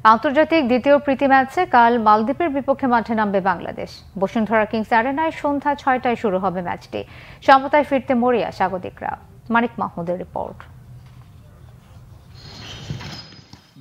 আন্তর্জাতিক দ্বিতীয় প্রীতি ম্যাচে কাল মালদ্বীপের বিপক্ষে মাঠে নামবে বাংলাদেশ। বসুন্ধরা কিংস অ্যারেনায় সন্ধ্যা 6টায় শুরু হবে ম্যাচটি। সমতায় ফিরতে মরিয়া স্বাগতিকরা। মানিক মাহমুদের রিপোর্ট।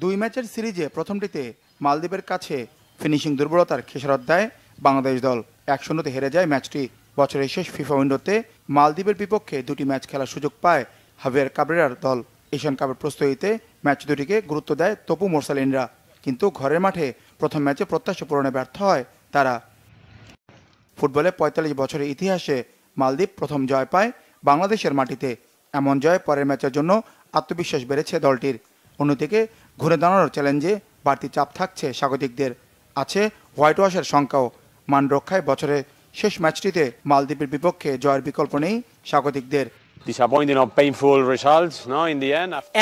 দুই ম্যাচের সিরিজে প্রথমটিতে মালদ্বীপের কাছে ফিনিশিং দুর্বলতার খেসারত দেয় বাংলাদেশ দল। 1-0 হেরে যায় ম্যাচটি। বছরের শেষ ফিফা উইন্ডোতে মালদ্বীপের বিপক্ষে দুটি ম্যাচ খেলার সুযোগ পায় হাভিয়ার কাবরেরার দল। এশিয়ান কাপের প্রস্তুতিতে ম্যাচ দুটিকে গুরুত্ব দেয় তপু মোরসালিনরা, কিন্তু ঘরের মাঠে প্রথম ম্যাচে প্রত্যাশা পূরণে ব্যর্থ হয় তারা। ফুটবলে ৪৫ বছরের ইতিহাসে মালদ্বীপ প্রথম জয় পায় বাংলাদেশের মাটিতে। এমন জয় পরের ম্যাচের জন্য আত্মবিশ্বাস বেড়েছে দলটির। অন্যদিকে ঘুরে দাঁড়ানোর চ্যালেঞ্জে বাড়তি চাপ থাকছে স্বাগতিকদের। আছে হোয়াইট ওয়াশের শঙ্কাও। মান রক্ষায় বছরের শেষ ম্যাচটিতে মালদ্বীপের বিপক্ষে জয়ের বিকল্প নেই স্বাগতিকদের।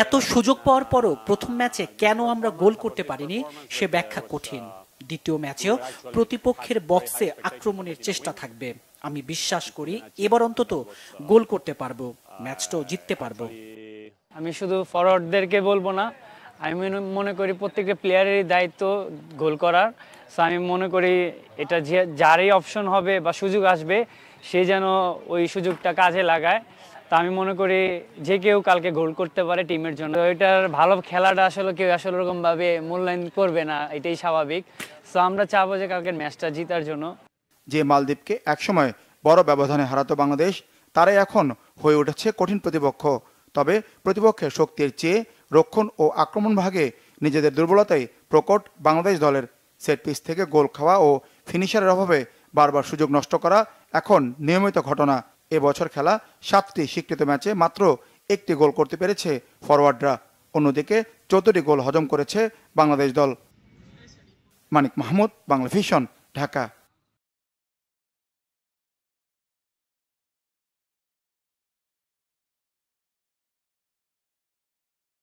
এত সুযোগ পাওয়ার পরও প্রথম ম্যাচে কেন আমরা গোল করতে পারিনি সে ব্যাখ্যা কঠিন। দ্বিতীয় ম্যাচেও প্রতিপক্ষের বক্সে আক্রমণের চেষ্টা থাকবে। আমি বিশ্বাস করি এবার অন্তত গোল করতে পারবো, ম্যাচটাও জিততে পারবো। আমি শুধু ফরওয়ার্ডদেরকে বলবো না, আমি মনে করি প্রত্যেকটা প্লেয়ারেরই দায়িত্ব গোল করার। সো আমি মনে করি এটা যারই অপশন হবে বা সুযোগ আসবে সে যেন ওই সুযোগটা কাজে লাগায়। তা আমি মনে করি যে কেউ কালকে গোল করতে পারে টিমের জন্য। এটার ভালো খেলাটা আসলে কেউ আসলে ওরকমভাবে মূল্যায়ন করবে না, এটাই স্বাভাবিক। সো আমরা চাবো যে কালকের ম্যাচটা জিতার জন্য। যে মালদ্বীপকে একসময় বড় ব্যবধানে হারাতো বাংলাদেশ, তারাই এখন হয়ে উঠেছে কঠিন প্রতিপক্ষ। তবে প্রতিপক্ষের শক্তির চেয়ে রক্ষণ ও আক্রমণ ভাগে নিজেদের দুর্বলতাই প্রকট বাংলাদেশ দলের। সেট পিস থেকে গোল খাওয়া ও ফিনিশারের অভাবে বারবার সুযোগ নষ্ট করা এখন নিয়মিত ঘটনা। এবছর খেলা 7টি স্বীকৃত ম্যাচে মাত্র 1টি গোল করতে পেরেছে ফরওয়ার্ডরা। অন্যদিকে 14টি গোল হজম করেছে বাংলাদেশ দল। মানিক মাহমুদ, বাংলা ভিশন, ঢাকা।